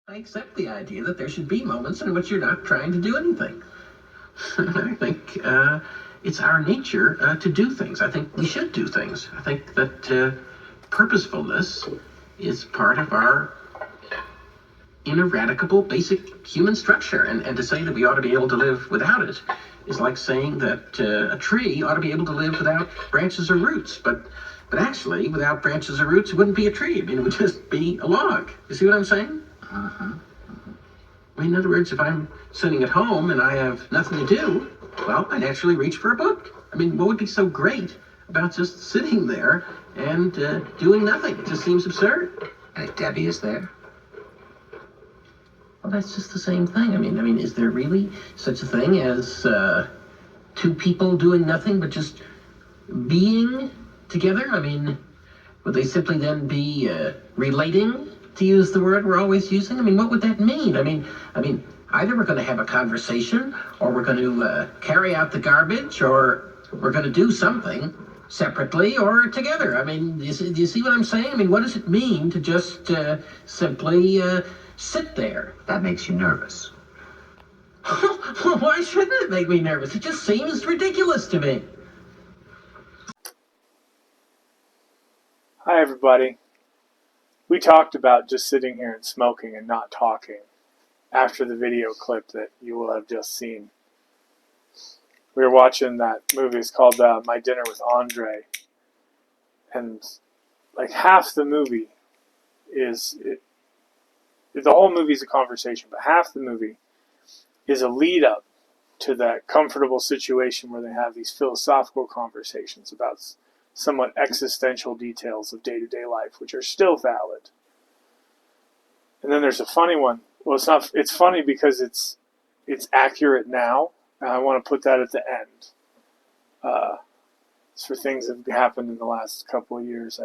I accept the idea that there should be moments in which you're not trying to do anything. I think it's our nature to do things. I think we should do things. I think that purposefulness is part of our ineradicable basic human structure. And to say that we ought to be able to live without it is like saying that a tree ought to be able to live without branches or roots. But actually, without branches or roots, it wouldn't be a tree. I mean, it would just be a log. You see what I'm saying? Uh-huh. I mean, in other words, if I'm sitting at home and I have nothing to do, well, I naturally reach for a book. I mean, what would be so great about just sitting there and doing nothing? It just seems absurd. And if Debbie is there? Well, that's just the same thing. I mean, is there really such a thing as two people doing nothing but just being together? I mean, would they simply then be relating, to use the word we're always using? I mean, what would that mean? I mean, either we're going to have a conversation, or we're going to carry out the garbage, or we're going to do something separately or together. I mean, do you see what I'm saying? I mean, what does it mean to just simply sit there? That makes you nervous. Why shouldn't it make me nervous? It just seems ridiculous to me. Hi, everybody. We talked about just sitting here and smoking and not talking after the video clip that you will have just seen. We were watching that movie. It's called My Dinner with Andre. And like half the movie the whole movie is a conversation, but half the movie is a lead up to that comfortable situation where they have these philosophical conversations about somewhat existential details of day-to-day life, which are still valid. And then there's a funny one. Well, it's not. It's funny because it's accurate now, and I want to put that at the end. It's for things that have happened in the last couple of years.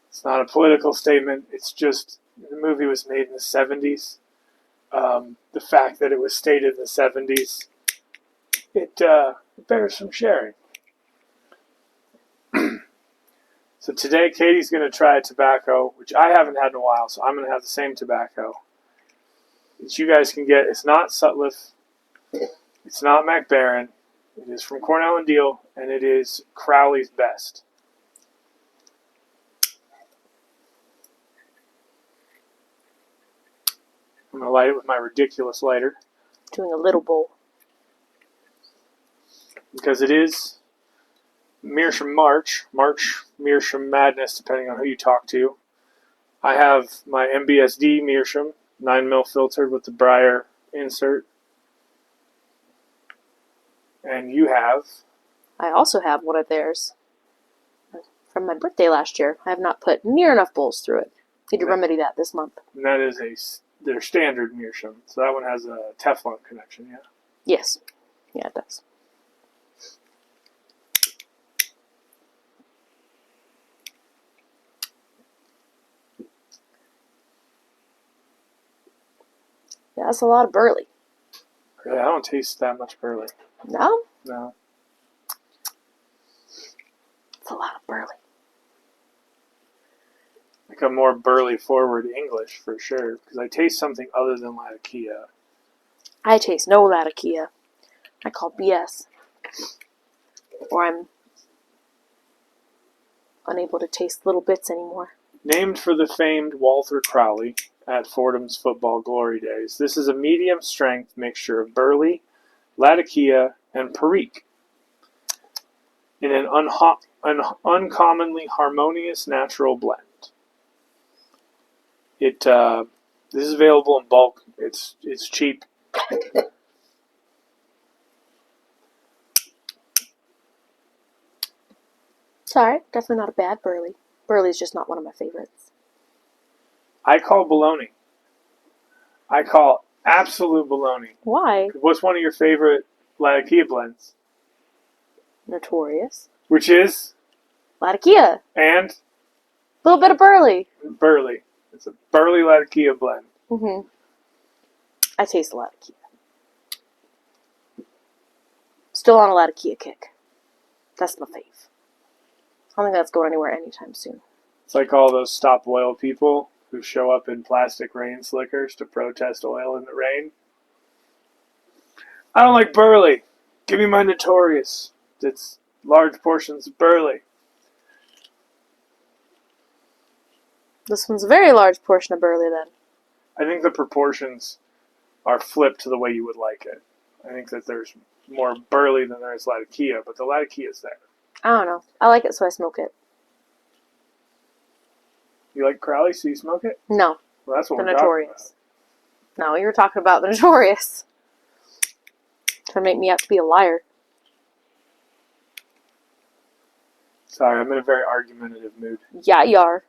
It's not a political statement. It's just the movie was made in the 70s. The fact that it was stated in the 70s, it bears some sharing. So today, Katie's going to try a tobacco, which I haven't had in a while, so I'm going to have the same tobacco that you guys can get. It's not Sutliff. It's not MacBaron. It is from Cornell and Deal, and it is Crowley's Best. I'm going to light it with my ridiculous lighter. Doing a little bowl. Because it is Meerschaum March Meerschaum Madness, depending on who you talk to. I have my MBSD Meerschaum, 9mm filtered with the Breyer insert. And you have? I also have one of theirs from my birthday last year. I have not put near enough bowls through it. Need to remedy that this month. And that is their standard Meerschaum. So that one has a Teflon connection, yeah? Yes. Yeah, it does. Yeah, that's a lot of burley. Really, I don't taste that much burley. No? No. It's a lot of burley. Like a more burley forward English for sure, because I taste something other than Latakia. I taste no Latakia. I call BS. Or I'm unable to taste little bits anymore. Named for the famed Walter Crowley at Fordham's football glory days, this is a medium-strength mixture of burley, Latakia, and Perique in an uncommonly harmonious natural blend. This is available in bulk. It's cheap. Sorry, definitely not a bad burley. Burley is just not one of my favorites. I call baloney. I call absolute baloney. Why? What's one of your favorite Latakia blends? Notorious. Which is? Latakia. And? A little bit of burley. Burley. It's a burley Latakia blend. Mm-hmm. I taste a Latakia. Still on a Latakia kick. That's my fave. I don't think that's going anywhere anytime soon. It's like all those stop oil people who show up in plastic rain slickers to protest oil in the rain. I don't like Burley. Give me my Notorious. It's large portions of Burley. This one's a very large portion of Burley, then. I think the proportions are flipped to the way you would like it. I think that there's more Burley than there is Latakia, but the Latakia is there. I don't know. I like it, so I smoke it. You like Crowley, so you smoke it? No, Well, that's what the we're talking Notorious. No, you were talking about the Notorious. Trying to make me out to be a liar. Sorry, I'm in a very argumentative mood. Yeah, you are.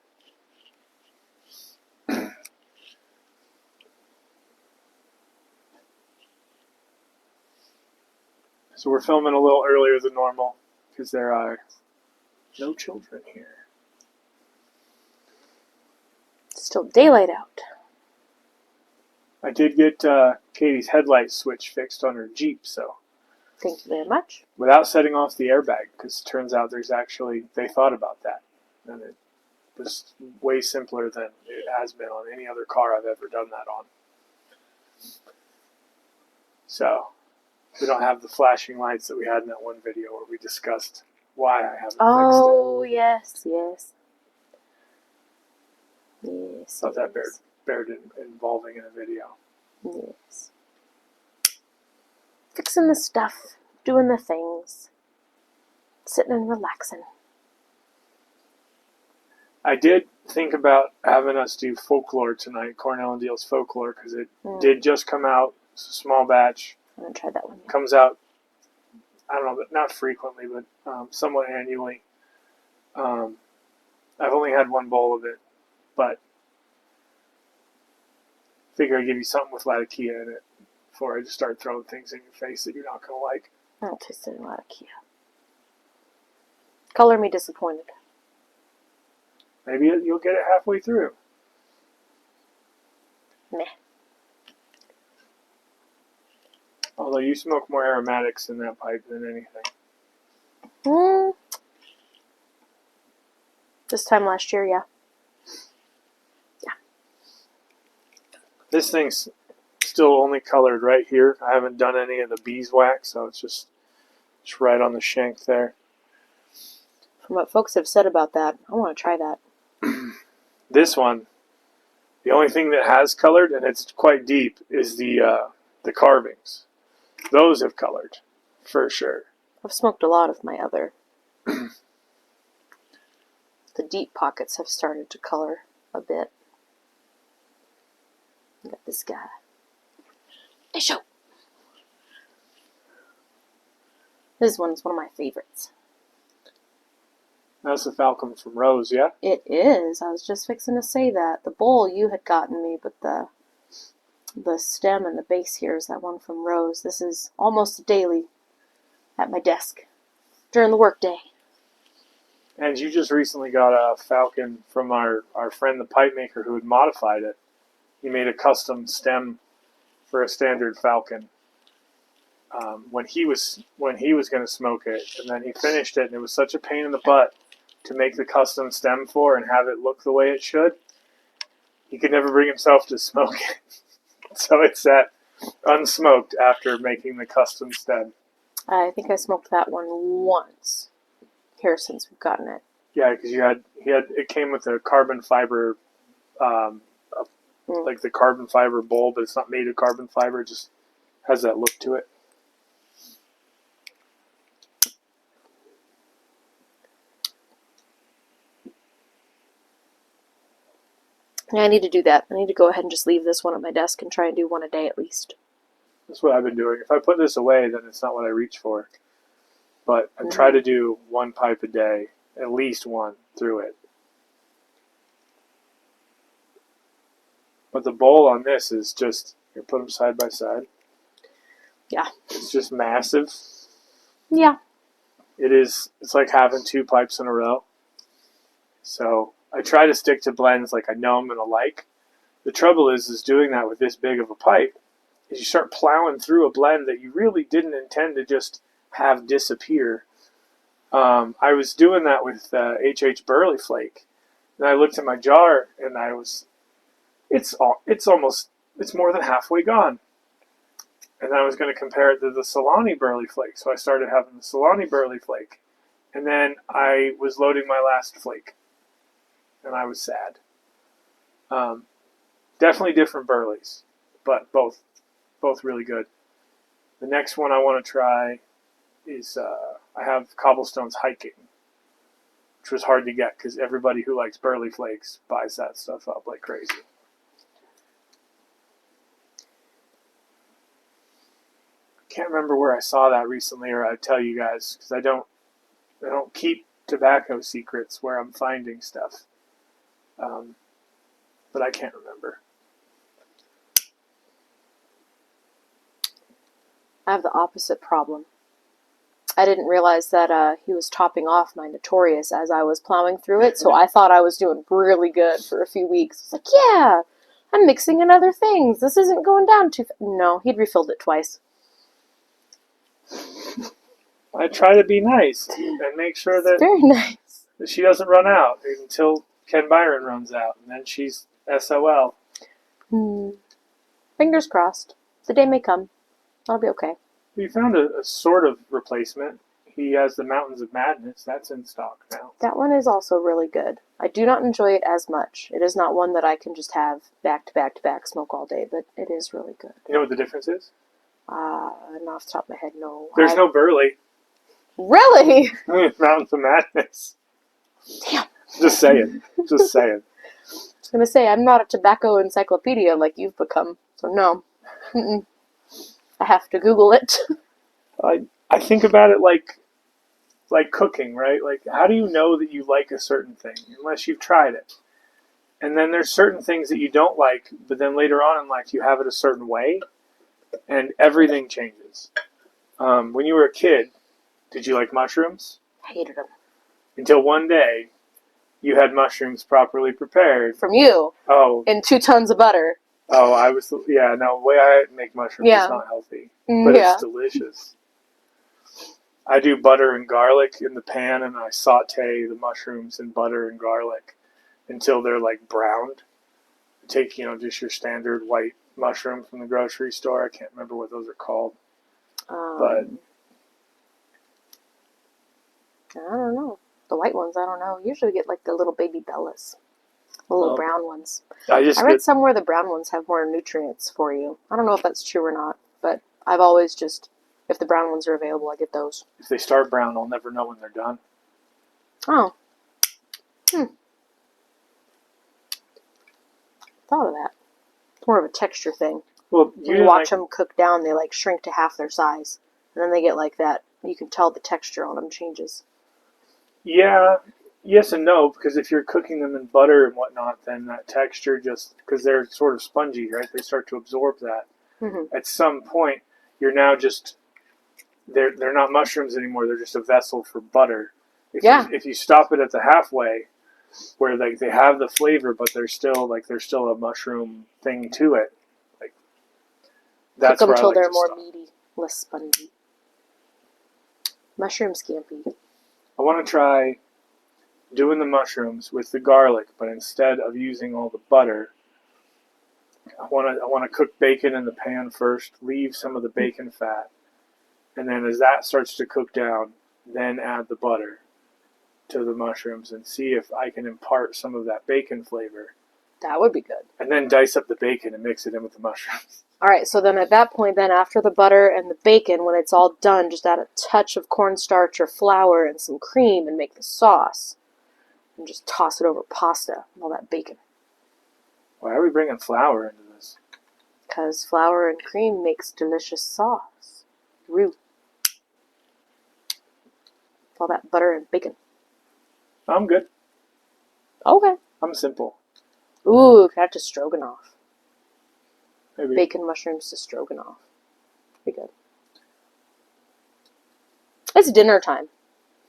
So we're filming a little earlier than normal because there are no children here. It's still daylight out. I did get Katie's headlight switch fixed on her Jeep, so Thank you very much. without setting off the airbag, because it turns out they thought about that, and it was way simpler than it has been on any other car I've ever done that on. So we don't have the flashing lights that we had in that one video where we discussed why I haven't Oh, yes, yes. Yes. Thought that yes. bared involving in a video. Yes. Fixing the stuff, doing the things, sitting and relaxing. I did think about having us do folklore tonight, Cornell and Deal's folklore, because it did just come out. It's a small batch. I'm going to try that one. Comes out, I don't know, but not frequently, but somewhat annually. I've only had one bowl of it, but figure I'd give you something with Latakia in it before I just start throwing things in your face that you're not going to like. I don't taste any Latakia. Color me disappointed. Maybe you'll get it halfway through. Meh. Although you smoke more aromatics in that pipe than anything. This time last year, yeah. This thing's still only colored right here. I haven't done any of the beeswax, so it's just right on the shank there. From what folks have said about that, I want to try that. This one, the only thing that has colored, and it's quite deep, is the carvings. Those have colored, for sure. I've smoked a lot of my other. The deep pockets have started to color a bit. Got this guy. Hey, show. This one's one of my favorites. That's the Falcon from Rose, yeah? It is. I was just fixing to say that. The bowl you had gotten me, but the stem and the base here is that one from Rose. This is almost daily at my desk during the workday. And you just recently got a Falcon from our friend the pipe maker who had modified it. He made a custom stem for a standard Falcon when he was going to smoke it, and then he finished it, and it was such a pain in the butt to make the custom stem for and have it look the way it should. He could never bring himself to smoke it, so it sat unsmoked after making the custom stem. I think I smoked that one once here since we've gotten it. Yeah, because it came with a carbon fiber. Like the carbon fiber bowl, but it's not made of carbon fiber. It just has that look to it. Yeah, I need to do that. I need to go ahead and just leave this one at my desk and try and do one a day at least. That's what I've been doing. If I put this away, then it's not what I reach for. But I try to do one pipe a day, at least one through it. But the bowl on this is just, you put them side by side. Yeah. It's just massive. Yeah. It's like having two pipes in a row. So I try to stick to blends like I know I'm going to like. The trouble is doing that with this big of a pipe is you start plowing through a blend that you really didn't intend to just have disappear. I was doing that with H.H. Burley Flake. And I looked at my jar and I was It's more than halfway gone. And I was going to compare it to the Solani Burley Flake, so I started having the Solani Burley Flake, and then I was loading my last flake, and I was sad. Definitely different Burleys, but both really good. The next one I want to try is I have Cobblestone's Hiking, which was hard to get because everybody who likes Burley Flakes buys that stuff up like crazy. Can't remember where I saw that recently, or I'd tell you guys because I don't keep tobacco secrets where I'm finding stuff. But I can't remember. I have the opposite problem. I didn't realize that he was topping off my Notorious as I was plowing through it, so I thought I was doing really good for a few weeks. It's like, yeah, I'm mixing in other things. This isn't going down too fast. No, he'd refilled it twice. I try to be nice and make sure that, Very nice. that she doesn't run out until Ken Byron runs out, and then she's SOL. Fingers crossed. The day may come. I'll be okay. We found a sort of replacement. He has the Mountains of Madness. That's in stock now. That one is also really good. I do not enjoy it as much. It is not one that I can just have back to back to back smoke all day, but it is really good. You know what the difference is? Not off the top of my head, no. There's no Burley. Really? Mountains of Madness. Damn. Just saying. Just saying. I was going to say, I'm not a tobacco encyclopedia like you've become, so no. Mm-mm. I have to Google it. I think about it like cooking, right? Like, how do you know that you like a certain thing unless you've tried it? And then there's certain things that you don't like, but then later on in life you have it a certain way, and everything changes. When you were a kid, did you like mushrooms? Hated them. Until one day, you had mushrooms properly prepared. From you. Oh. And 2 tons of butter. Oh, no, the way I make mushrooms is not healthy. But it's delicious. I do butter and garlic in the pan, and I saute the mushrooms in butter and garlic until they're like browned. Take, just your standard white mushroom from the grocery store. I can't remember what those are called. But I don't know. The white ones, I don't know. Usually we get like the little baby Bellas. The little brown ones. I read somewhere the brown ones have more nutrients for you. I don't know if that's true or not, but I've always just, if the brown ones are available, I get those. If they start brown, I'll never know when they're done. Oh. Thought of that. It's more of a texture thing. Well, you watch them cook down, they like shrink to half their size. And then they get like that. You can tell the texture on them changes. Yeah. Yes and no, because if you're cooking them in butter and whatnot, then that texture just, because they're sort of spongy, right? They start to absorb that. Mm-hmm. At some point, you're now just, they're not mushrooms anymore. They're just a vessel for butter. If you stop it at the halfway, where like they have the flavor, but there's still a mushroom thing to it. Like that's cook them where until I like they're to more stop. meaty, less spongy. Mushroom scampi. I want to try doing the mushrooms with the garlic, but instead of using all the butter, I want to cook bacon in the pan first, leave some of the bacon fat, and then as that starts to cook down, then add the butter to the mushrooms and see if I can impart some of that bacon flavor. That would be good. And then dice up the bacon and mix it in with the mushrooms. All right, so then at that point, then after the butter and the bacon, when it's all done, just add a touch of cornstarch or flour and some cream and make the sauce. And just toss it over pasta and all that bacon. Why are we bringing flour into this? Because flour and cream makes delicious sauce. Roux. All that butter and bacon. I'm good. Okay. I'm simple. Ooh, could add to stroganoff. Maybe. Bacon mushrooms to stroganoff. Be good. It's dinner time.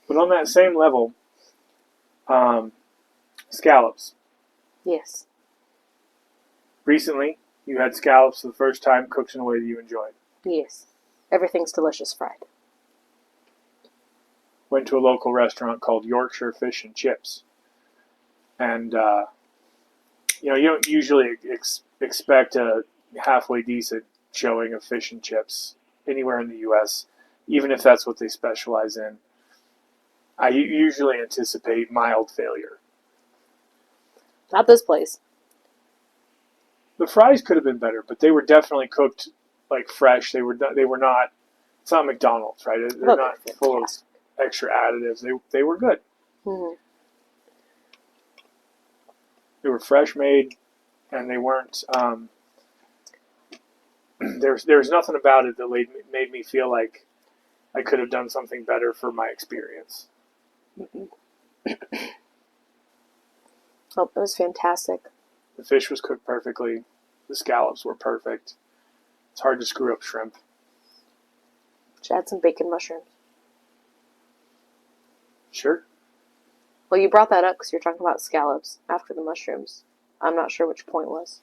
But on that same level, scallops. Yes. Recently, you had scallops for the first time cooked in a way that you enjoyed. Yes. Everything's delicious fried. Went to a local restaurant called Yorkshire Fish and Chips. And, you don't usually expect a halfway decent showing of fish and chips anywhere in the U.S., even if that's what they specialize in. I usually anticipate mild failure. Not this place. The fries could have been better, but they were definitely cooked like fresh. They were not. It's not McDonald's, right? They're not full of extra additives. They were good. Mm-hmm. They were fresh made, and they weren't. There's nothing about it that made me feel like I could have done something better for my experience. Oh, it was fantastic. The fish was cooked perfectly. The scallops were perfect. It's hard to screw up shrimp. Should add some bacon mushrooms. Sure. Well, you brought that up because you're talking about scallops after the mushrooms. I'm not sure which point was.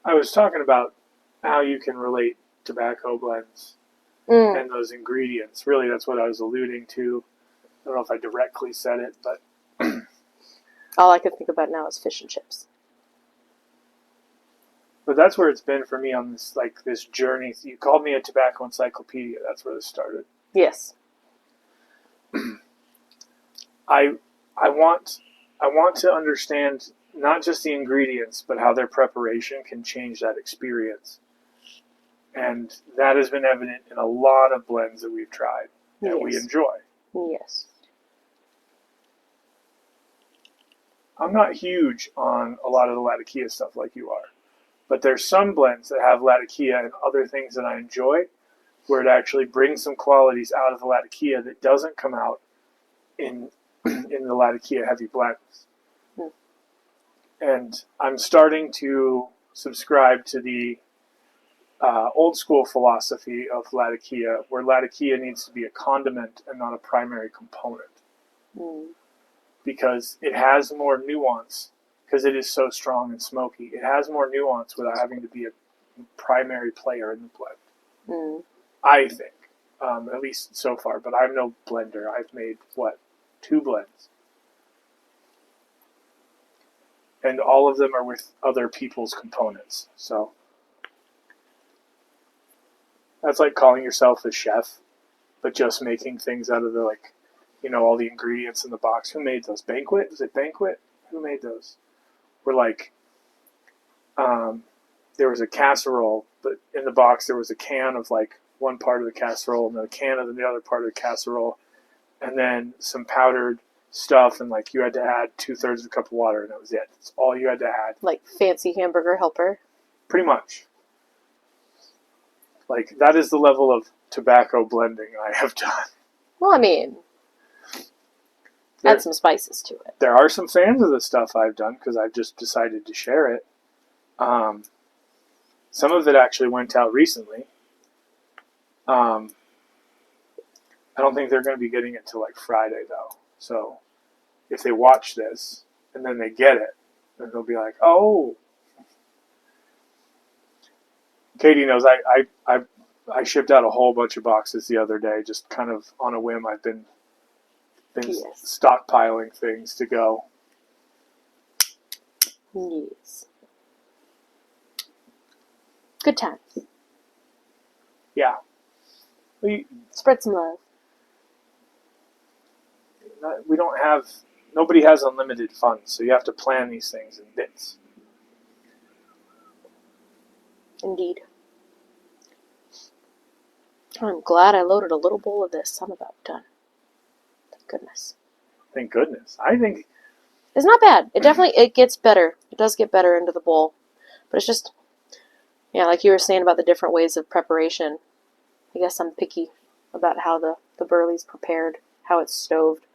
I was talking about how you can relate tobacco blends and those ingredients. Really, that's what I was alluding to. I don't know if I directly said it, but all I can think about now is fish and chips. But that's where it's been for me on this journey. You called me a tobacco encyclopedia. That's where this started. Yes. I want to understand not just the ingredients, but how their preparation can change that experience. And that has been evident in a lot of blends that we've tried that we enjoy. Yes. I'm not huge on a lot of the Latakia stuff like you are. But there's some blends that have Latakia and other things that I enjoy where it actually brings some qualities out of the Latakia that doesn't come out in the Latakia heavy blends. Mm. And I'm starting to subscribe to the old school philosophy of Latakia, where Latakia needs to be a condiment and not a primary component. Mm. Because it has more nuance, because it is so strong and smoky. It has more nuance without having to be a primary player in the blend. Mm. I think, at least so far. But I'm no blender. I've made, 2 blends. And all of them are with other people's components. So that's like calling yourself a chef, but just making things out of the, all the ingredients in the box. Who made those? Banquet? Was it Banquet? Who made those? Were there was a casserole, but in the box there was a can of one part of the casserole and then a can of the other part of the casserole, and then some powdered stuff, and you had to add 2/3 of a cup of water, and that was it. That's all you had to add. Like fancy hamburger helper. Pretty much. That is the level of tobacco blending I have done. Well, I mean, add some spices to it. There are some fans of the stuff I've done because I've just decided to share it. Some of it actually went out recently. I don't think they're going to be getting it till Friday though. So if they watch this and then they get it, then they'll be like, "Oh." Katie knows I shipped out a whole bunch of boxes the other day, just kind of on a whim. I've been stockpiling things to go. Yes. Good times. Yeah. Spread some love. Nobody has unlimited funds, so you have to plan these things in bits. Indeed. I'm glad I loaded a little bowl of this. I'm about done. Thank goodness. Thank goodness. I think it's not bad. It gets better. It does get better into the bowl. But it's just, like you were saying about the different ways of preparation. I guess I'm picky about how the burley's prepared, how it's stoved.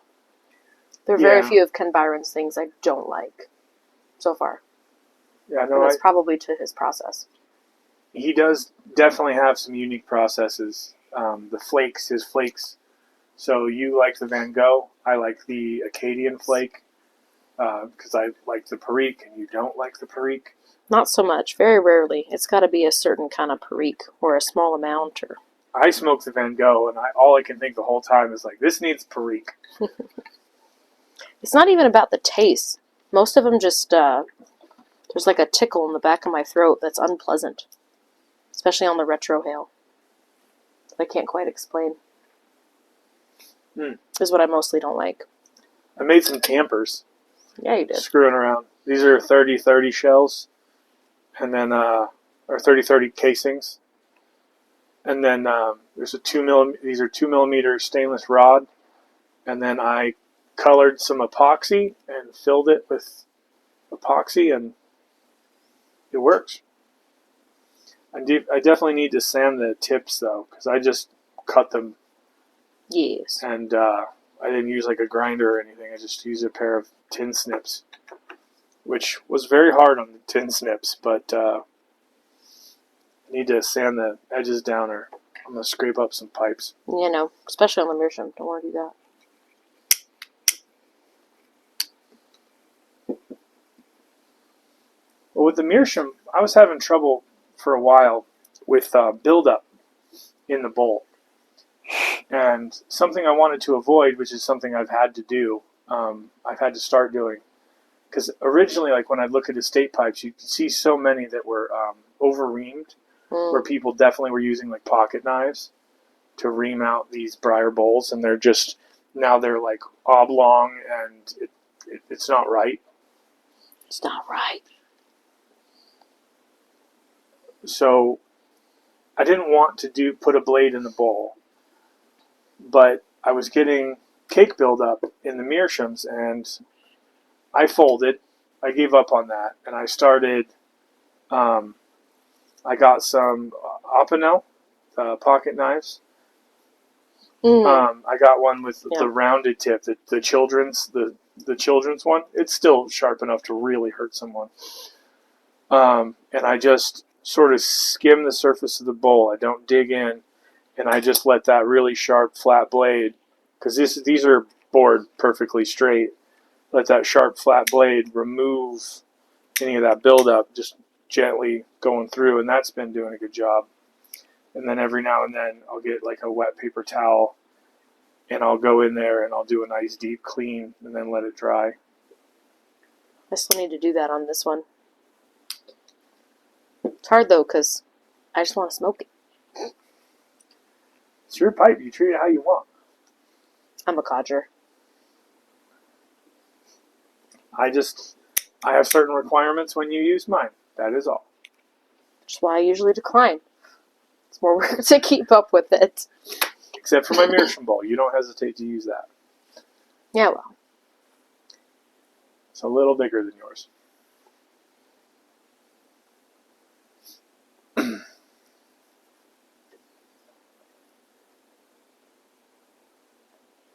There are very few of Ken Byron's things I don't like so far. Yeah, no, and that's probably to his process. He does definitely have some unique processes. His flakes. So you like the Van Gogh. I like the Acadian flake because I like the Perique and you don't like the Perique. Not so much. Very rarely. It's got to be a certain kind of Perique or a small amount. Or I smoke the Van Gogh and all I can think the whole time is this needs Perique. It's not even about the taste. Most of them just There's like a tickle in the back of my throat that's unpleasant, especially on the retrohale. I can't quite explain. Is what I mostly don't like. I made some campers. Yeah, you did. Screwing around. These are 30-30 shells, and then or 30-30 casings, and then there's a 2 These are 2 mm stainless rod, and then I colored some epoxy and filled it with epoxy, and it works. I definitely need to sand the tips though, because I just cut them. Yes. And I didn't use like a grinder or anything. I just used a pair of tin snips, which was very hard on the tin snips, but I need to sand the edges down or I'm going to scrape up some pipes. You know, especially on the meerschaum. Don't want to do that. Well, with the meerschaum, I was having trouble for a while with buildup in the bowl. And something I wanted to avoid, which is something I've had to do, I've had to start doing. Because originally, like when I look at estate pipes, you could see so many that were over-reamed, where people definitely were using like pocket knives to ream out these briar bowls, and now they're like oblong, and it's not right. It's not right. So I didn't want to put a blade in the bowl, but I was getting cake buildup in the meerschaums, and I folded. I gave up on that, and I started. I got some Opinel pocket knives. I got one with the rounded tip, the children's one. It's still sharp enough to really hurt someone. And I just sort of skim the surface of the bowl. I don't dig in, and I just let that really sharp flat blade, because these are bored perfectly straight. Let that sharp flat blade remove any of that buildup, just gently going through, and that's been doing a good job. And then every now and then I'll get like a wet paper towel, and I'll go in there and I'll do a nice deep clean and then let it dry. I still need to do that on this one. It's hard though, because I just want to smoke it. It's your pipe. You treat it how you want. I'm a codger. I have certain requirements when you use mine. That is all. Which is why I usually decline. It's more work to keep up with it. Except for my meerschaum bowl. You don't hesitate to use that. Yeah, well. It's a little bigger than yours.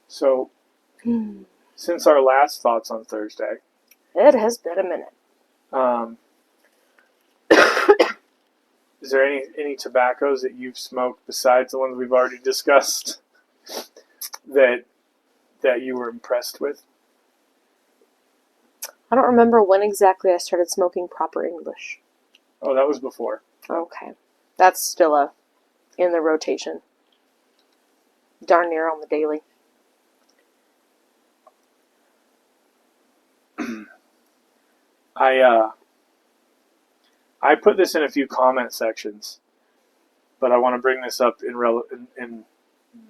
So, since our last thoughts on Thursday, it has been a minute. Is there any tobaccos that you've smoked besides the ones we've already discussed that you were impressed with? I don't remember when exactly I started smoking proper English. Oh, that was before. Okay. That's still in the rotation. Darn near on the daily. I put this in a few comment sections, but I want to bring this up in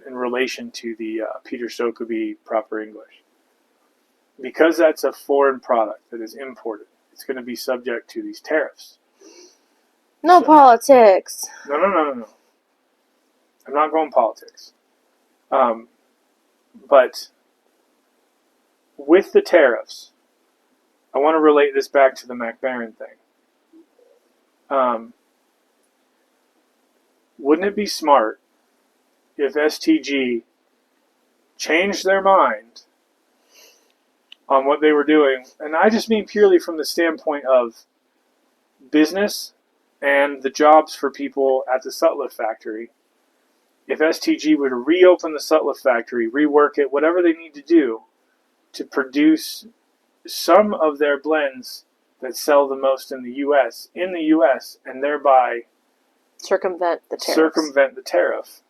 relation to the Peter Stokkebye proper English. Because that's a foreign product that is imported, it's going to be subject to these tariffs. No politics. No. I'm not going politics. But with the tariffs, I want to relate this back to the McBaron thing. Wouldn't it be smart if STG changed their mind on what they were doing? And I just mean purely from the standpoint of business and the jobs for people at the Sutliff factory. If STG were to reopen the Sutliff factory, rework it, whatever they need to do to produce some of their blends that sell the most in the U.S., and thereby circumvent the tariff.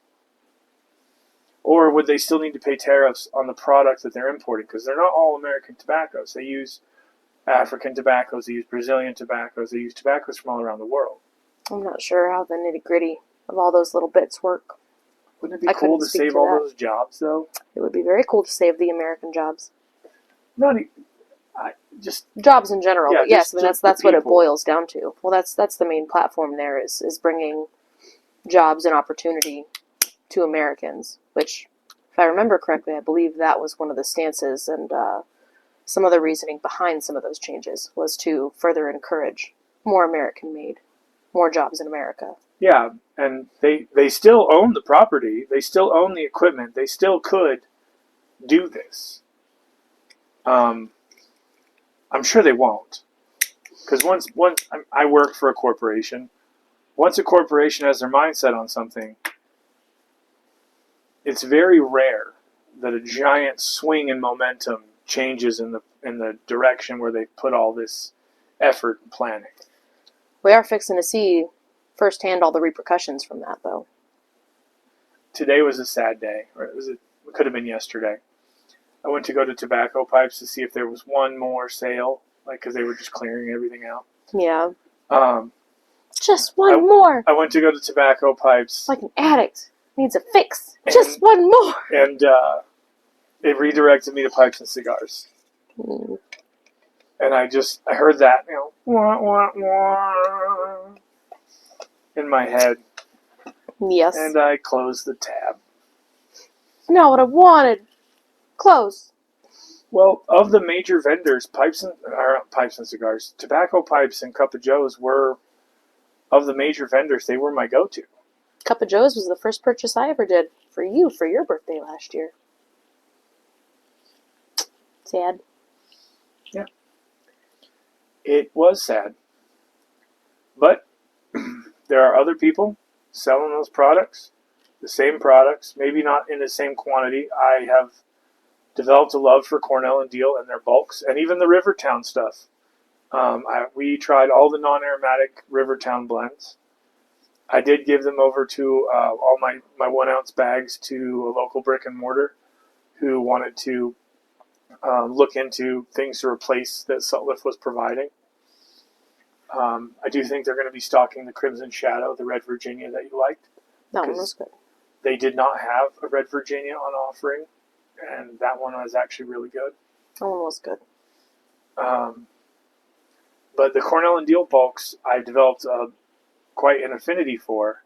Or would they still need to pay tariffs on the product that they're importing? Because they're not all American tobaccos. They use African tobaccos, they use Brazilian tobaccos, they use tobaccos from all around the world. I'm not sure how the nitty gritty of all those little bits work. Wouldn't it be I cool couldn't to speak save to all that. those jobs, though? It would be very cool to save the American jobs. Not just Jobs in general, Yeah, but yes, just I mean, the that's what it people. boils down to. Well, that's the main platform there is bringing jobs and opportunity to Americans, which, if I remember correctly, I believe that was one of the stances and some of the reasoning behind some of those changes was to further encourage more American-made, more jobs in America. Yeah, and they still own the property, they still own the equipment, they still could do this. I'm sure they won't, because once I work for a corporation. Once a corporation has their mindset on something, it's very rare that a giant swing in momentum changes in the direction where they put all this effort and planning. We are fixing to see firsthand all the repercussions from that, though. Today was a sad day, or it could have been yesterday. I went to go to Tobacco Pipes to see if there was one more sale, like because they were just clearing everything out. Yeah. Um, Just one more. I went to go to Tobacco Pipes. Like an addict needs a fix. Just one more. And it redirected me to Pipes and Cigars. Mm. And I heard that, wah, wah, wah, in my head. Yes. And I closed the tab. Not what I wanted. Close. Well, of the major vendors, Pipes and Cigars, Tobacco Pipes and Cup of Joe's were, of the major vendors, they were my go-to. Cup of Joe's was the first purchase I ever did for you for your birthday last year. Sad. Yeah. It was sad. But there are other people selling those products, the same products, maybe not in the same quantity. I have developed a love for Cornell and Deal and their bulks, and even the Rivertown stuff. We tried all the non-aromatic Rivertown blends. I did give them over to all my 1 ounce bags to a local brick and mortar who wanted to look into things to replace that Sutliff was providing. I do think they're going to be stocking the Crimson Shadow, the Red Virginia that you liked. That one was good. They did not have a Red Virginia on offering, and that one was actually really good. That one was good. But the Cornell and Deal bulks, I developed quite an affinity for,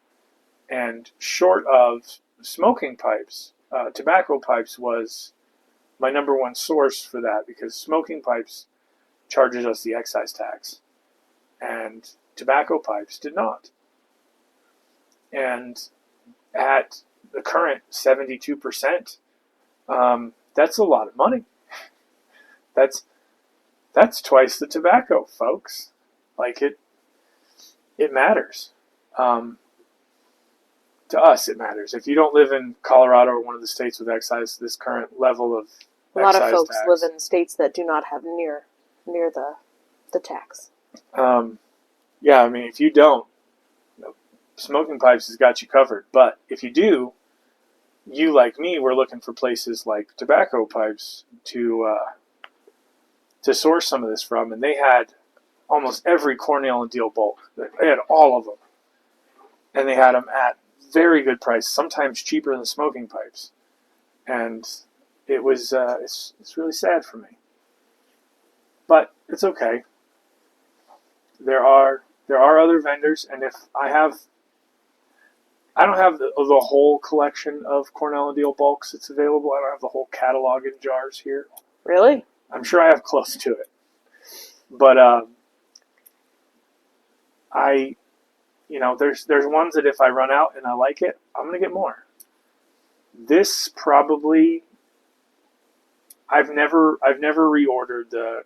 and short of smoking pipes, tobacco pipes was my number one source for that, because smoking pipes charges us the excise tax, and tobacco pipes did not. And at the current 72%, that's a lot of money. That's twice the tobacco, folks. Like it matters. To us, it matters. If you don't live in Colorado or one of the states with excise, this current level of A lot excise of folks tax, live in states that do not have near the tax. Yeah, I mean, if you don't, smoking pipes has got you covered. But if you do, you, like me, were looking for places like tobacco pipes to source some of this from, and they had almost every Cornell and Deal bulk. They had all of them, and they had them at very good price, sometimes cheaper than smoking pipes. And it was it's really sad for me, but it's okay. There are other vendors, and if I don't have the whole collection of Cornell and Deal bulks that's available. I don't have the whole catalog in jars here. Really? I'm sure I have close to it, but there's ones that if I run out and I like it, I'm gonna get more. This probably, I've never reordered the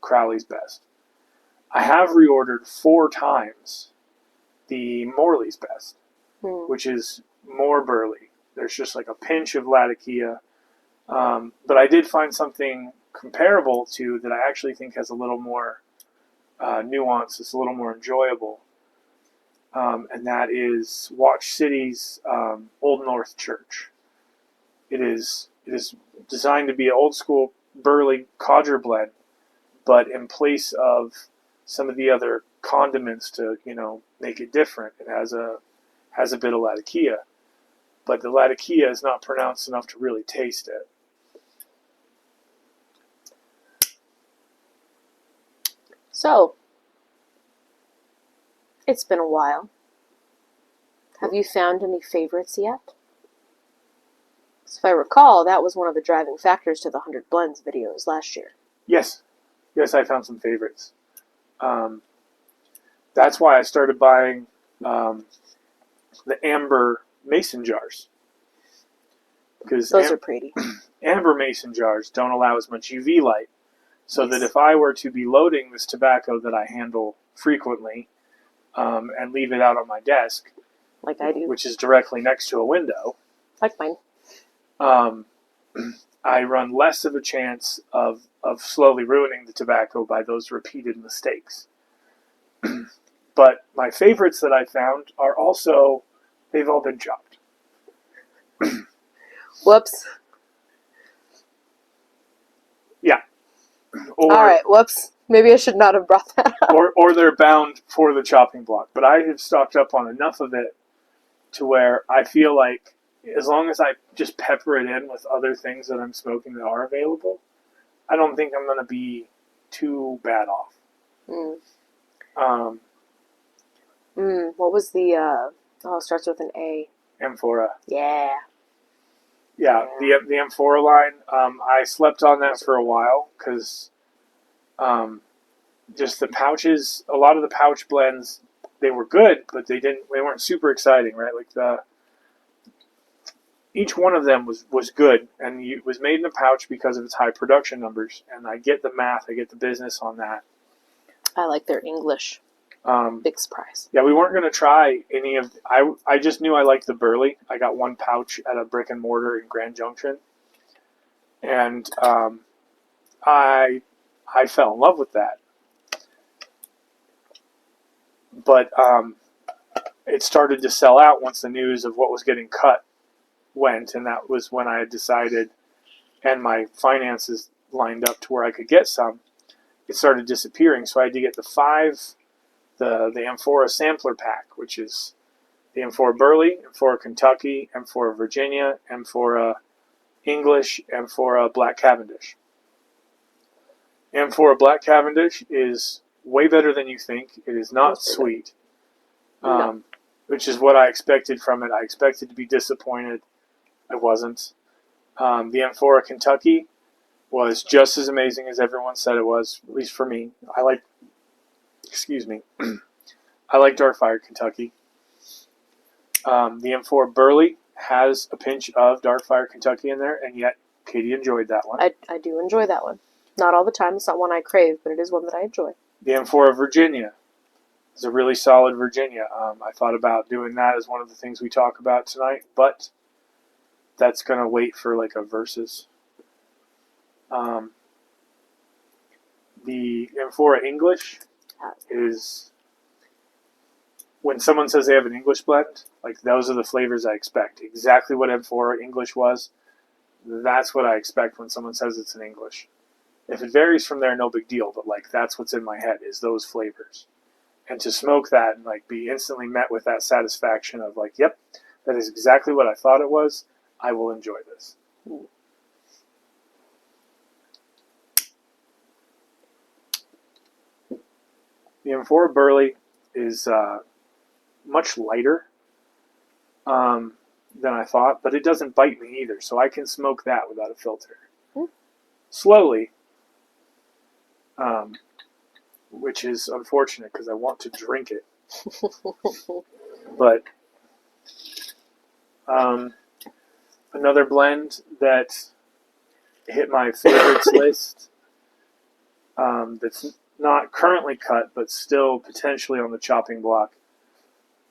Crowley's Best. I have reordered 4 times the Morley's Best, which is more burley. There's just like a pinch of Latakia. But I did find something comparable to that I actually think has a little more nuance. It's a little more enjoyable. And that is Watch City's Old North Church. It is designed to be an old school burley codger blend, but in place of some of the other condiments to, make it different, it has a bit of latakia, but the latakia is not pronounced enough to really taste it. So, it's been a while. Have you found any favorites yet? If I recall, that was one of the driving factors to the 100 Blends videos last year. Yes, I found some favorites. That's why I started buying the amber mason jars. Because those are pretty. Amber mason jars don't allow as much UV light. So Yes. that if I were to be loading this tobacco that I handle frequently and leave it out on my desk, like I do, which is directly next to a window, like mine, I run less of a chance of slowly ruining the tobacco by those repeated mistakes. But my favorites that I found are also, they've all been chopped. Whoops. Yeah. All right, whoops. Maybe I should not have brought that up. Or they're bound for the chopping block. But I have stocked up on enough of it to where I feel like as long as I just pepper it in with other things that I'm smoking that are available, I don't think I'm going to be too bad off. What was the, it starts with an A. Amphora. Yeah. Yeah, the Amphora line, I slept on that for a while because just the pouches, a lot of the pouch blends, they were good, but they weren't super exciting, right? Like each one of them was good, and it was made in a pouch because of its high production numbers. And I get the math, I get the business on that. I like their English. Big surprise. Yeah, we weren't going to try any of. I just knew I liked the Burley. I got one pouch at a brick and mortar in Grand Junction, and I fell in love with that. But it started to sell out once the news of what was getting cut went, and that was when I had decided, and my finances lined up to where I could get some. It started disappearing, so I had to get the Amphora sampler pack, which is the Amphora Burley, Amphora Kentucky, Amphora Virginia, Amphora English, Amphora Black Cavendish. Amphora Black Cavendish is way better than you think. It is not sweet, No. which is what I expected from it. I expected to be disappointed. I wasn't. The Amphora Kentucky was just as amazing as everyone said it was, at least for me. I like Darkfire Kentucky. The Amphora Burley has a pinch of Darkfire Kentucky in there, and yet Katie enjoyed that one. I do enjoy that one. Not all the time. It's not one I crave, but it is one that I enjoy. The Amphora Virginia is a really solid Virginia. I thought about doing that as one of the things we talk about tonight, but that's going to wait for like a versus. The Amphora English is, when someone says they have an English blend, like those are the flavors I expect. Exactly what Amphora English was, that's what I expect when someone says it's an English. If it varies from there, no big deal, but like that's what's in my head is those flavors. And to smoke that and like be instantly met with that satisfaction of like, yep, that is exactly what I thought it was. I will enjoy this. The Amphora Burley is much lighter than I thought, but it doesn't bite me either, so I can smoke that without a filter. Slowly, which is unfortunate because I want to drink it. But another blend that hit my favorites list that's not currently cut but still potentially on the chopping block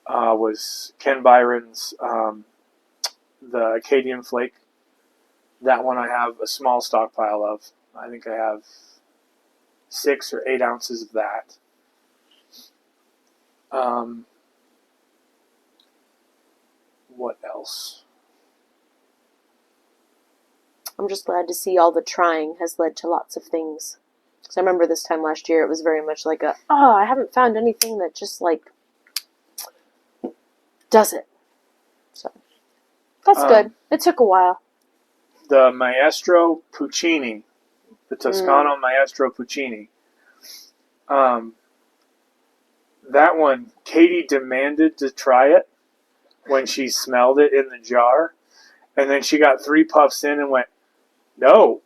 was Ken Byron's the Acadian Flake. That one I have a small stockpile of. I think I have 6 or 8 ounces of that. What else? I'm just glad to see all the trying has led to lots of things So I remember this time last year, it was very much like I haven't found anything that just like does it. So that's good. It took a while. The Maestro Puccini, the Toscano Maestro Puccini. That one, Katie demanded to try it when she smelled it in the jar, and then she got 3 puffs in and went, no.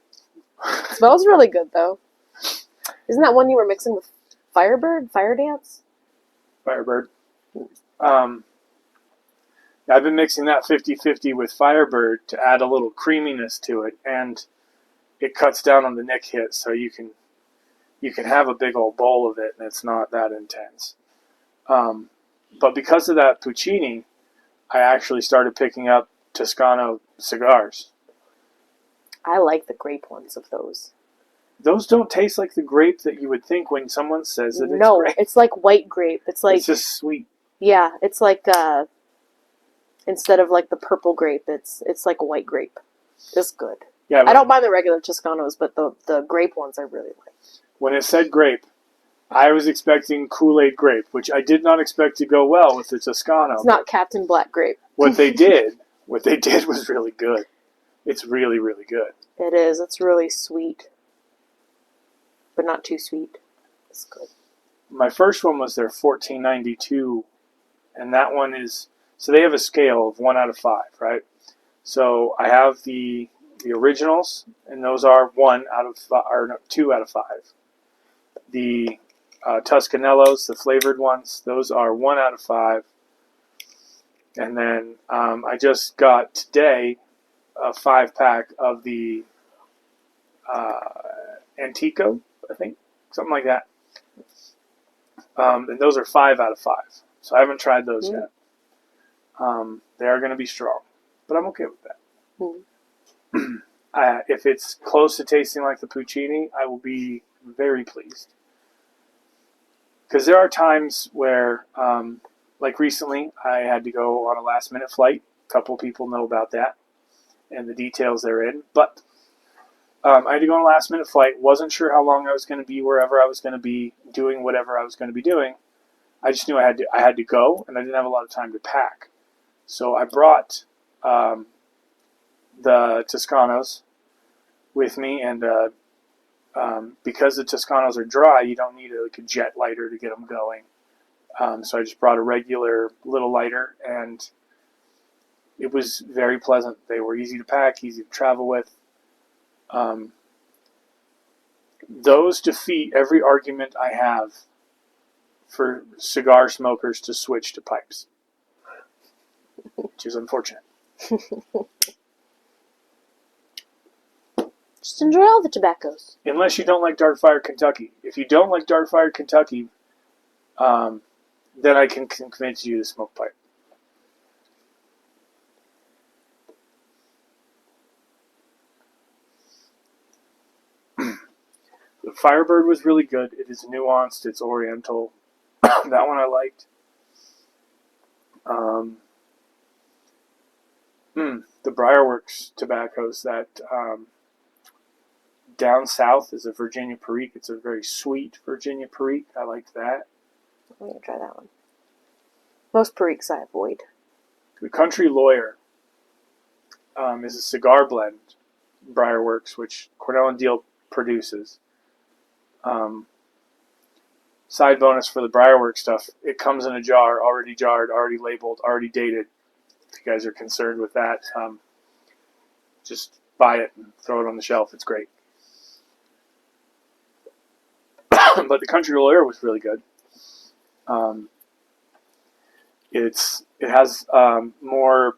It smells really good, though. Isn't that one you were mixing with Firebird? Fire Dance? Firebird. I've been mixing that 50-50 with Firebird to add a little creaminess to it, and it cuts down on the nick hit, so you can have a big old bowl of it, and it's not that intense. But because of that Puccini, I actually started picking up Toscano cigars. I like the grape ones of those. Those don't taste like the grape that you would think when someone says that it's grape. No, it's like white grape. It's like... It's just sweet. Yeah, it's like, instead of like the purple grape, it's like a white grape. It's good. Yeah, I don't mind the regular Toscanos, but the grape ones I really like. When it said grape, I was expecting Kool-Aid grape, which I did not expect to go well with the Toscano. It's not Captain Black grape. What they did was really good. It's really, really good. It is. It's really sweet. But not too sweet. It's good. My first one was their 1492, and that one is... So they have a scale of 1 out of 5, right? So I have the originals, and those are 1 out of 5, or no, 2 out of 5. The Toscanellos, the flavored ones, those are 1 out of 5. And then I just got today a 5-pack of the Antico, I think, something like that. And those are 5 out of 5. So I haven't tried those yet. They are going to be strong, but I'm okay with that. If it's close to tasting like the Puccini, I will be very pleased. Because there are times where, like recently, I had to go on a last-minute flight. A couple people know about that and the details therein. But I had to go on a last-minute flight. Wasn't sure how long I was going to be wherever I was going to be doing whatever I was going to be doing. I just knew I had to go, and I didn't have a lot of time to pack. So I brought the Toscanos with me, and because the Toscanos are dry, you don't need a jet lighter to get them going. So I just brought a regular little lighter, and it was very pleasant. They were easy to pack, easy to travel with. Those defeat every argument I have for cigar smokers to switch to pipes, which is unfortunate. Just enjoy all the tobaccos. Unless you don't like Dark Fire Kentucky. If you don't like Dark Fire Kentucky, then I can convince you to smoke pipe. The Firebird was really good. It is nuanced. It's oriental. That one I liked. The Briarworks tobaccos that down south is a Virginia Perique. It's a very sweet Virginia Perique. I liked that. I'm going to try that one. Most Periques I avoid. The Country Lawyer is a cigar blend, Briarworks, which Cornell and Deal produces. Side bonus for the Briarworks stuff, it comes in a jar, already jarred, already labeled, already dated. If you guys are concerned with that, just buy it and throw it on the shelf. It's great. But the Country Lawyer was really good. It has more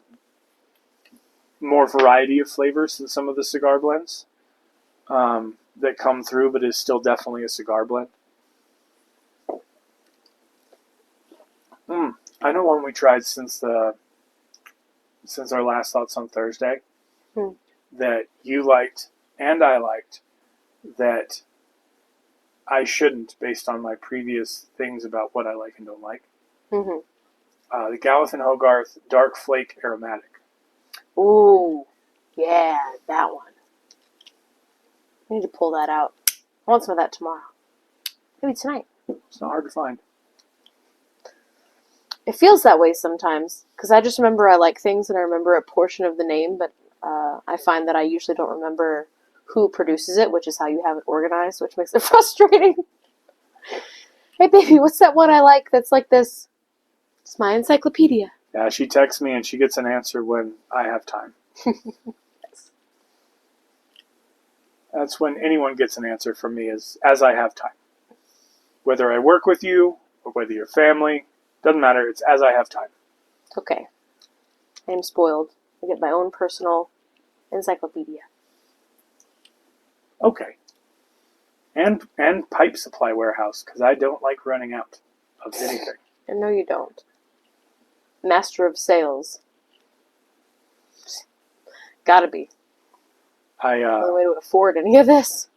variety of flavors than some of the cigar blends that come through, but is still definitely a cigar blend. I know one we tried since our last thoughts on Thursday that you liked and I liked that I shouldn't, based on my previous things about what I like and don't like. The Galleth and Hogarth Dark Flake Aromatic. Ooh, yeah, that one. I need to pull that out. I want some of that tomorrow. Maybe tonight. It's not hard to find. It feels that way sometimes, because I just remember I like things and I remember a portion of the name, but I find that I usually don't remember who produces it, which is how you have it organized, which makes it frustrating. Hey, baby, what's that one I like that's like this? It's my encyclopedia. Yeah, she texts me and she gets an answer when I have time. That's when anyone gets an answer from me, is as I have time. Whether I work with you or whether you're family, doesn't matter. It's as I have time. Okay. I am spoiled. I get my own personal encyclopedia. Okay. And pipe supply warehouse, because I don't like running out of anything. And no, you don't. Master of sales. Gotta be. The only way to afford any of this.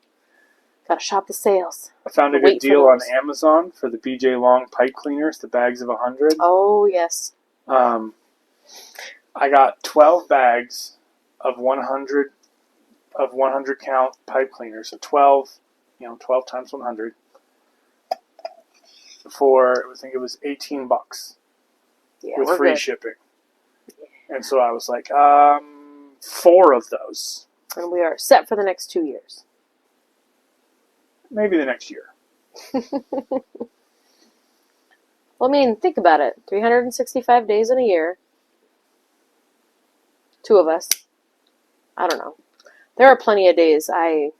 Gotta shop the sales. I found a good deal on Amazon for the BJ Long pipe cleaners, the bags of 100. Oh, yes. I got 12 bags of 100 count pipe cleaners, so 12 times 100 for, I think it was $18 with free shipping. Yeah. And so I was like, 4 of those. And we are set for the next 2 years. Maybe the next year. Well, I mean, think about it. 365 days in a year. 2 of us. I don't know. There are plenty of days I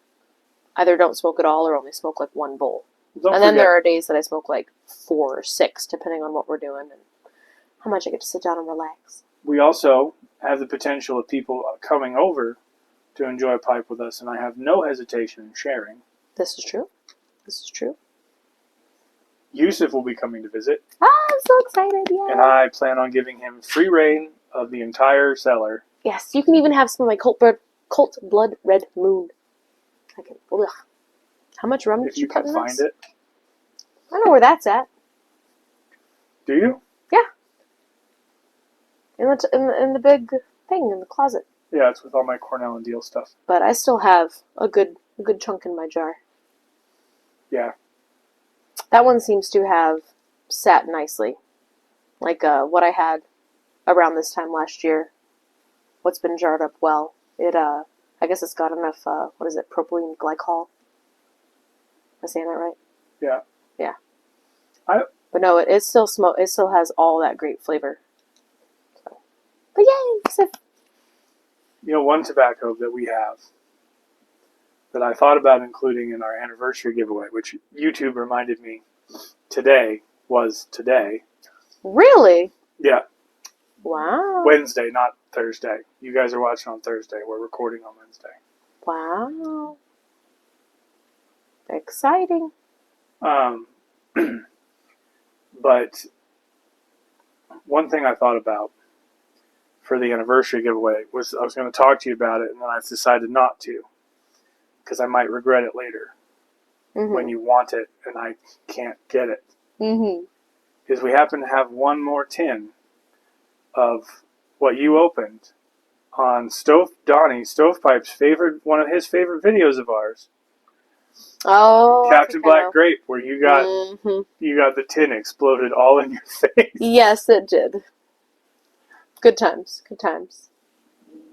either don't smoke at all or only smoke like 1 bowl. Then there are days that I smoke like 4 or 6, depending on what we're doing and how much I get to sit down and relax. We also have the potential of people coming over to enjoy a pipe with us, and I have no hesitation in sharing. This is true. This is true. Yusuf will be coming to visit. Ah, I'm so excited, yeah. And I plan on giving him free reign of the entire cellar. Yes, you can even have some of my Cult Blood Red Moon. Ugh. How much rum did you put in this? If you can find it. I know where that's at. Do you? Yeah. In the big thing in the closet. Yeah, it's with all my Cornell and Deal stuff. But I still have a good chunk in my jar. Yeah. That one seems to have sat nicely. Like what I had around this time last year. What's been jarred up well. I guess it's got enough, propylene glycol. Am I saying that right? Yeah. Yeah. But no, it still has all that great flavor. So. But yay! One tobacco that we have that I thought about including in our anniversary giveaway, which YouTube reminded me today was today. Really? Yeah. Wow. Wednesday, not Thursday. You guys are watching on Thursday. We're recording on Wednesday. Wow. Exciting. But one thing I thought about for the anniversary giveaway was I was going to talk to you about it, and then I decided not to because I might regret it later when you want it and I can't get it. Is we happen to have one more tin of what you opened on Donnie Stovepipe's one of his favorite videos of ours. Oh, Captain Black Grape, where you got the tin exploded all in your face. Yes, it did. Good times. Good times.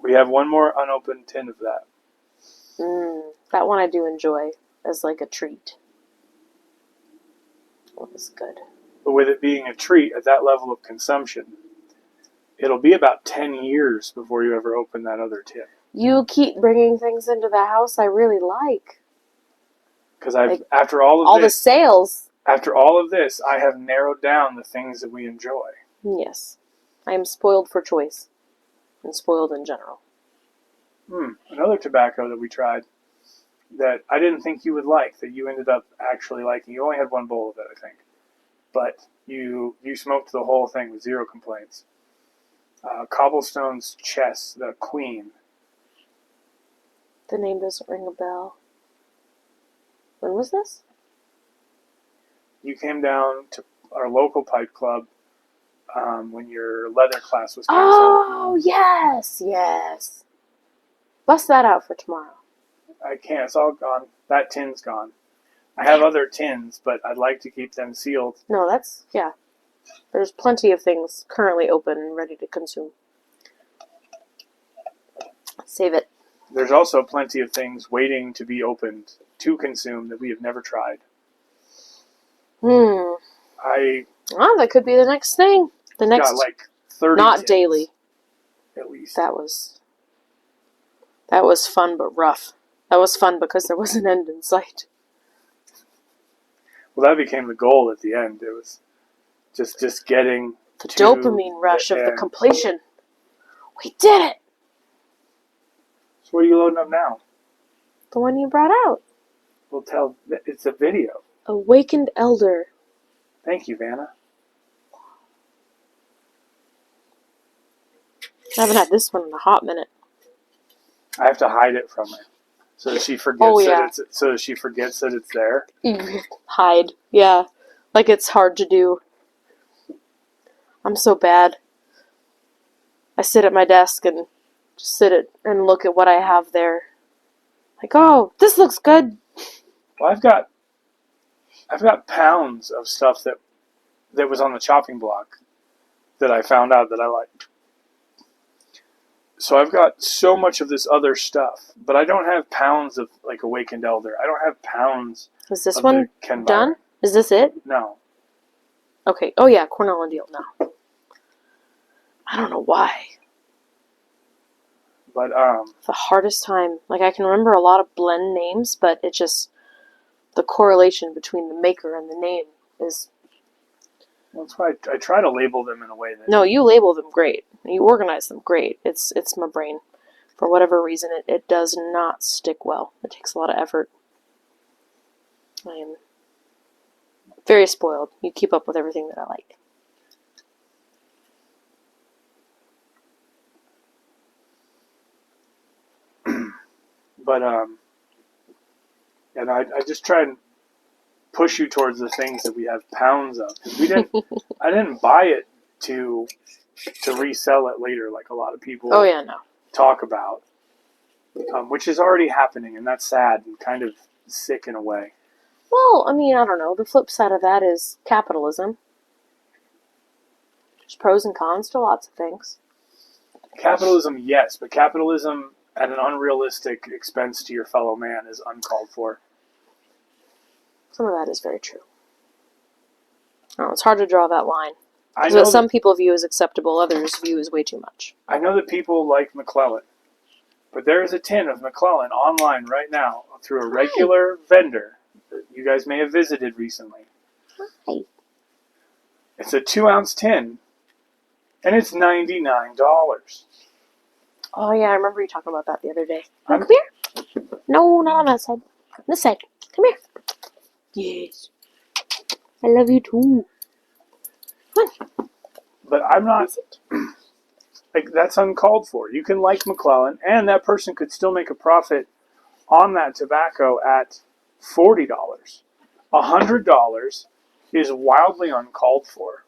We have one more unopened tin of that. That one I do enjoy as like a treat. That was good. But with it being a treat at that level of consumption, it'll be about 10 years before you ever open that other tin. You keep bringing things into the house I really like. Because after all of the sales. After all of this, I have narrowed down the things that we enjoy. Yes. I am spoiled for choice. And spoiled in general. Another tobacco that we tried that I didn't think you would like, that you ended up actually liking. You only had 1 bowl of it, I think. But you smoked the whole thing with 0 complaints. Cobblestone's Chess, the Queen. The name doesn't ring a bell. When was this? You came down to our local pipe club when your leather class was canceled. Oh, yes. Bust that out for tomorrow. I can't. It's all gone. That tin's gone. I have other tins, but I'd like to keep them sealed. No, that's, yeah. There's plenty of things currently open and ready to consume. Save it. There's also plenty of things waiting to be opened to consume that we have never tried. Oh, that could be the next thing. The next, got like 30 not tins, daily. at least. That was fun, but rough. That was fun because there was an end in sight. Well, that became the goal at the end. It was just getting The to dopamine rush of the end. completion. We did it! So what are you loading up now? The one you brought out. We'll tell. It's a video. Awakened Elder. Thank you, Vanna. I haven't had this one in a hot minute. I have to hide it from her, so that she forgets that it's there. Hide. Yeah. Like it's hard to do. I'm so bad. I sit at my desk and just and look at what I have there. Like, oh, this looks good. Well, I've got pounds of stuff that was on the chopping block that I found out that I liked. So I've got so much of this other stuff, but I don't have pounds of like Awakened Elder. I don't have pounds. Is this of one the Ken done? Byron. Is this it? No. Okay. Oh yeah, Cornell and Deal now. I don't know why. But The hardest time. Like I can remember a lot of blend names, but it just the correlation between the maker and the name is. that's why I try to label them in a way that. No, you label them great. You organize them great. It's my brain. For whatever reason, it does not stick well. It takes a lot of effort. I am very spoiled. You keep up with everything that I like. But and I just try and push you towards the things that we have pounds of. 'Cause I didn't buy it to resell it later, like a lot of people Oh yeah, no. talk about, which is already happening, and that's sad and kind of sick in a way. Well, I mean, I don't know. The flip side of that is capitalism. There's pros and cons to lots of things. Capitalism, yes, but capitalism at an unrealistic expense to your fellow man is uncalled for. Some of that is very true. I don't know, it's hard to draw that line. I So know what some people view as acceptable, others view as way too much. I know that people like McClellan, but there is a tin of McClellan online right now through a regular vendor that you guys may have visited recently. Hi. It's a 2-ounce tin, and it's $99. Oh yeah, I remember you talking about that the other day. I'm- Come here. No, not on that side. This side. Come here. Yes. I love you too. Come on. But I'm not like that's uncalled for. You can like McClellan, and that person could still make a profit on that tobacco at $40. $100 is wildly uncalled for.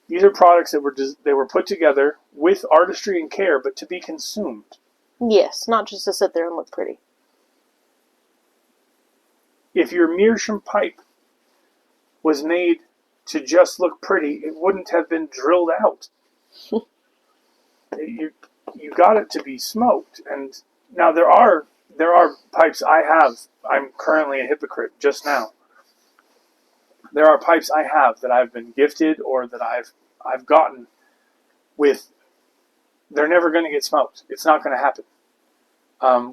These are products that were put together with artistry and care, but to be consumed. Yes, not just to sit there and look pretty. If your meerschaum pipe was made to just look pretty, it wouldn't have been drilled out. you got it to be smoked. And now there are pipes I have. I'm currently a hypocrite just now. There are pipes I have that I've been gifted or that I've gotten with. They're never going to get smoked. It's not going to happen.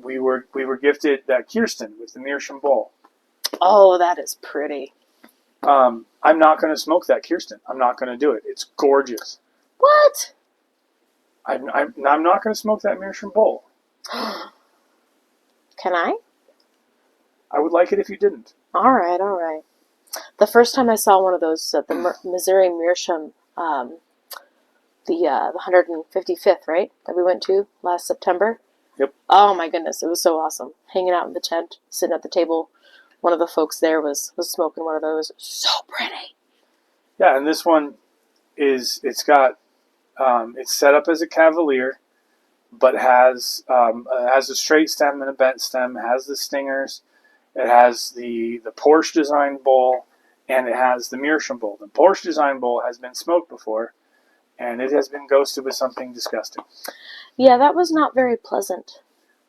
We were gifted that Kirsten with the meerschaum bowl. Oh, that is pretty. I'm not going to smoke that Kirsten. I'm not going to do it. It's gorgeous. What? I'm not going to smoke that meerschaum bowl. Can I? I would like it if you didn't. All right. The first time I saw one of those at the Missouri Meerschaum, the 155th, right, that we went to last September. Yep. Oh my goodness, it was so awesome. Hanging out in the tent, sitting at the table. One of the folks there was smoking one of those. So pretty. Yeah, and this one it's set up as a Cavalier, but has a straight stem and a bent stem. Has the stingers. It has the Porsche design bowl, and it has the Meerschaum bowl. The Porsche design bowl has been smoked before, and it has been ghosted with something disgusting. Yeah, that was not very pleasant.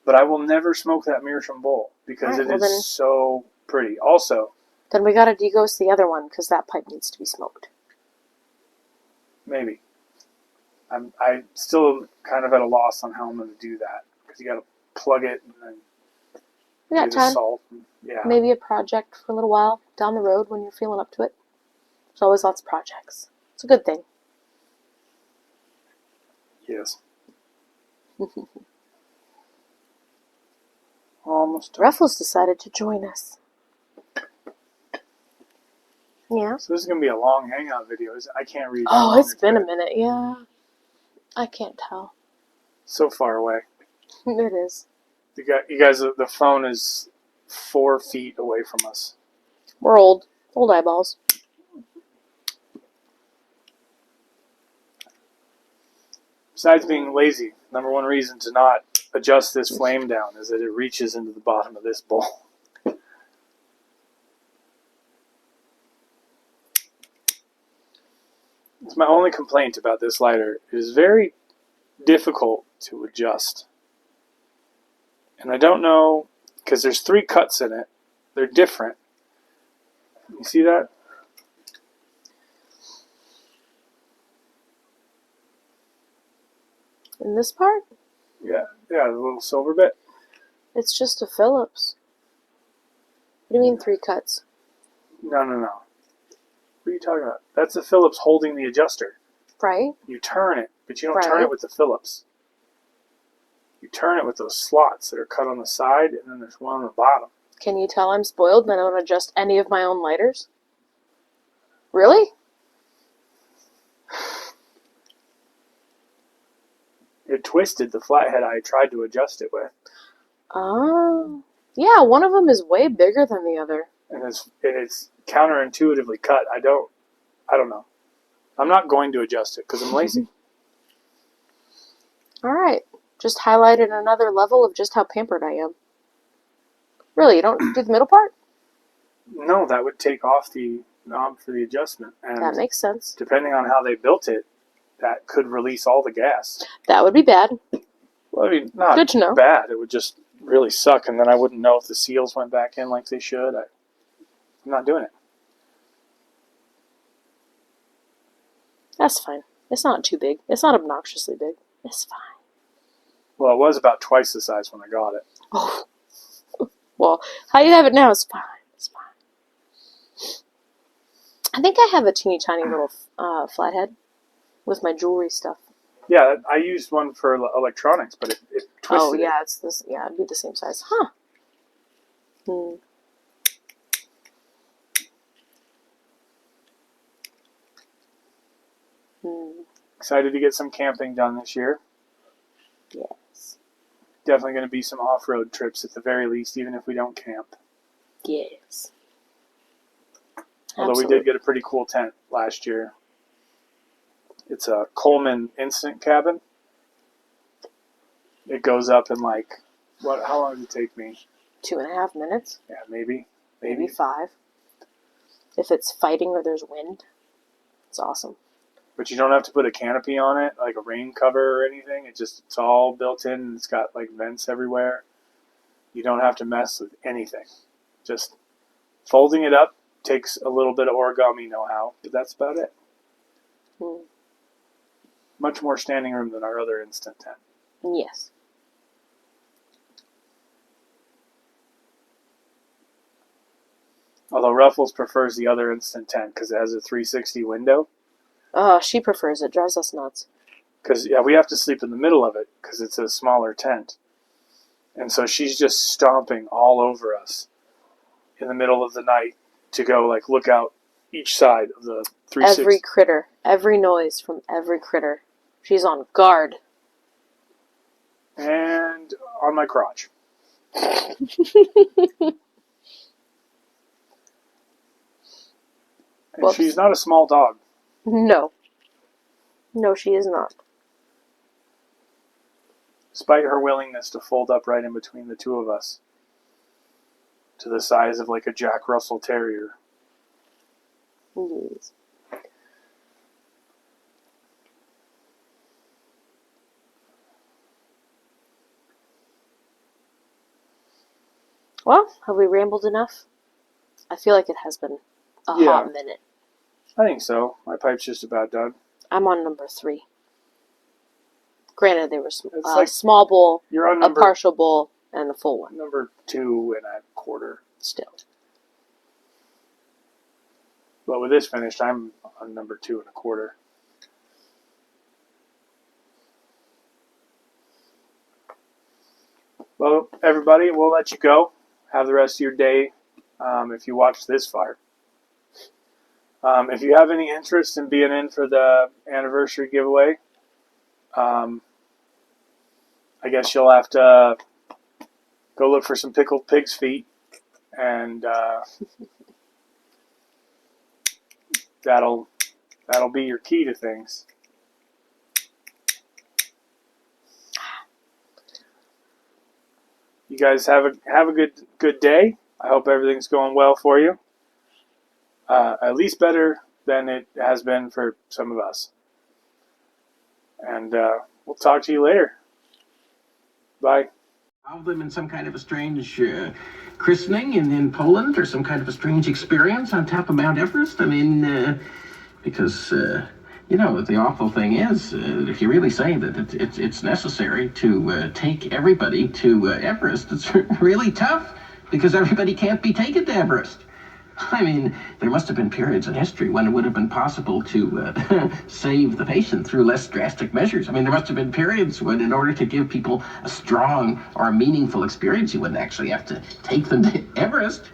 But I will never smoke that Meerschaum bowl because it is so pretty. Also, then we gotta deghost the other one because that pipe needs to be smoked. maybe. I'm still kind of at a loss on how I'm going to do that because you got to plug it and then We got do the time. salt. Yeah. Maybe a project for a little while down the road when you're feeling up to it. There's always lots of projects. It's a good thing. Yes. Almost done. Ruffles decided to join us. Yeah. So this is going to be a long hangout video. I can't read. Oh, it's been a minute. Yeah. I can't tell. So far away. It is. You guys, the phone is 4 feet away from us. We're old. Old eyeballs. Besides being lazy, number one reason to not adjust this flame down is that it reaches into the bottom of this bowl. It's my only complaint about this lighter. It is very difficult to adjust. And I don't know, because there's 3 cuts in it. They're different. You see that? In this part, Yeah, the little silver bit. it's just a Phillips. What do you mean 3 cuts? No. What are you talking about? That's the Phillips holding the adjuster. Right? You turn it, but you don't Right. turn it with the Phillips. You turn it with those slots that are cut on the side, and then there's one on the bottom. Can you tell I'm spoiled and I don't adjust any of my own lighters? Really? It twisted the flathead I tried to adjust it with. Oh. Yeah, one of them is way bigger than the other. And it's counterintuitively cut. I don't know. I'm not going to adjust it because I'm lazy. Alright. Just highlighted another level of just how pampered I am. Really, you don't do the middle part? No, that would take off the knob for the adjustment. And That makes sense. depending on how they built it, that could release all the gas. That would be bad. Well, I mean, not Good to know. bad. It would just really suck, and then I wouldn't know if the seals went back in like they should. I'm not doing it. That's fine. It's not too big. It's not obnoxiously big. It's fine. Well, it was about twice the size when I got it. Oh. Well, how you have it now is fine. It's fine. I think I have a teeny tiny little flathead with my jewelry stuff. Yeah, I used one for electronics, but it twisted. Oh yeah, it's this. Yeah, it'd be the same size, huh? Hmm. Excited to get some camping done this year. Yes. Definitely going to be some off-road trips at the very least, even if we don't camp. Yes. Although we did get a pretty cool tent last year. It's a Coleman instant cabin. It goes up in like, how long did it take me? 2.5 minutes. Yeah, maybe. Maybe 5. If it's fighting or there's wind, it's awesome. But you don't have to put a canopy on it, like a rain cover or anything. It's all built in, and it's got like vents everywhere. You don't have to mess with anything. Just folding it up takes a little bit of origami know-how, but that's about it. Much more standing room than our other instant tent. Yes. Although Ruffles prefers the other instant tent because it has a 360 window. Oh, she prefers it. Drives us nuts. Because, yeah, we have to sleep in the middle of it because it's a smaller tent. And so she's just stomping all over us in the middle of the night to go, like, look out each side of the 360. Every critter. Every noise from every critter. She's on guard. And on my crotch. And Whoops. she's not a small dog. No. No, she is not. Despite her willingness to fold up right in between the two of us. to the size of like a Jack Russell Terrier. Yes. Well, have we rambled enough? I feel like it has been a hot minute. I think so. My pipe's just about done. I'm on number 3. Granted, there was a like small bowl, you're on a partial bowl, and a full one. Number 2.25. Still. But with this finished, I'm on number 2.25. Well, everybody, we'll let you go. Have the rest of your day if you watch this far. If you have any interest in being in for the anniversary giveaway, I guess you'll have to go look for some pickled pig's feet, and that'll be your key to things. You guys have a good day. I hope everything's going well for you. At least better than it has been for some of us. And we'll talk to you later. Bye. Involve them in some kind of a strange christening in Poland, or some kind of a strange experience on top of Mount Everest. I mean, because the awful thing is, if you really say that it's necessary to take everybody to Everest, it's really tough, because everybody can't be taken to Everest. I mean, there must have been periods in history when it would have been possible to save the patient through less drastic measures. I mean, there must have been periods when, in order to give people a strong or a meaningful experience, you wouldn't actually have to take them to Everest.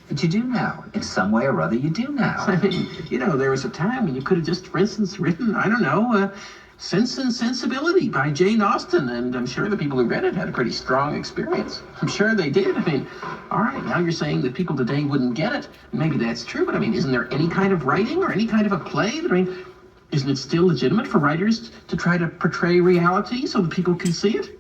But you do now. In some way or other, you do now. I mean, there was a time when you could have just, for instance, written, I don't know, Sense and Sensibility by Jane Austen, and I'm sure the people who read it had a pretty strong experience. I'm sure they did. I mean, all right, now you're saying that people today wouldn't get it. Maybe that's true, but I mean, isn't there any kind of writing or any kind of a play? Isn't it still legitimate for writers to try to portray reality so that people can see it?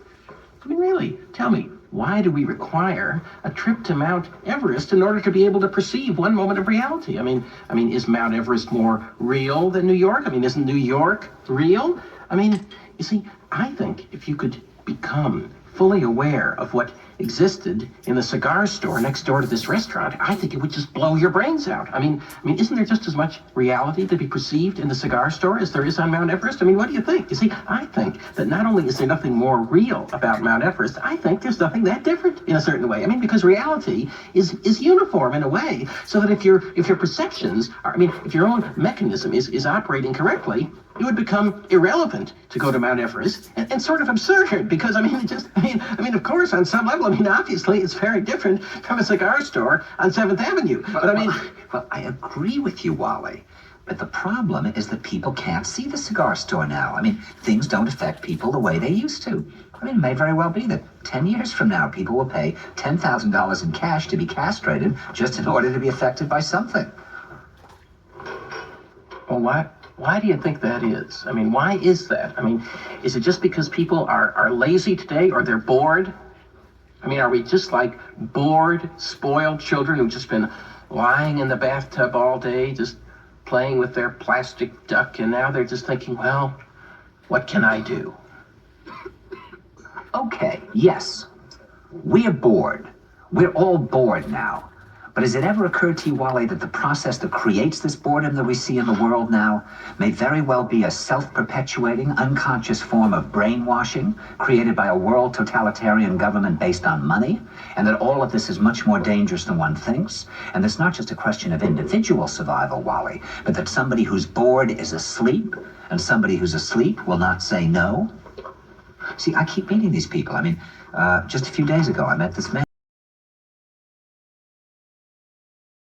I mean, really, tell me, why do we require a trip to Mount Everest in order to be able to perceive one moment of reality? I mean, is Mount Everest more real than New York? I mean, isn't New York real? I mean, you see, I think if you could become fully aware of what existed in the cigar store next door to this restaurant, I think it would just blow your brains out. I mean, isn't there just as much reality to be perceived in the cigar store as there is on Mount Everest? I mean, what do you think? You see, I think that not only is there nothing more real about Mount Everest, I think there's nothing that different in a certain way. I mean, because reality is uniform in a way, so that if your perceptions are, if your own mechanism is operating correctly, it would become irrelevant to go to Mount Everest, and sort of absurd, because of course, on some level, obviously, it's very different from a cigar store on 7th Avenue. Well, I agree with you, Wally. But the problem is that people can't see the cigar store now. Things don't affect people the way they used to. It may very well be that 10 years from now, people will pay $10,000 in cash to be castrated just in order to be affected by something. Well, why do you think that is? Why is that? Is it just because people are lazy today, or they're bored? Are we just like bored, spoiled children who've just been lying in the bathtub all day, just playing with their plastic duck, and now they're just thinking, well, what can I do? Okay, yes. We're bored. We're all bored now. But has it ever occurred to you, Wally, that the process that creates this boredom that we see in the world now may very well be a self-perpetuating, unconscious form of brainwashing created by a world totalitarian government based on money, and that all of this is much more dangerous than one thinks, and it's not just a question of individual survival, Wally, but that somebody who's bored is asleep, and somebody who's asleep will not say no? See, I keep meeting these people. Just a few days ago, I met this man.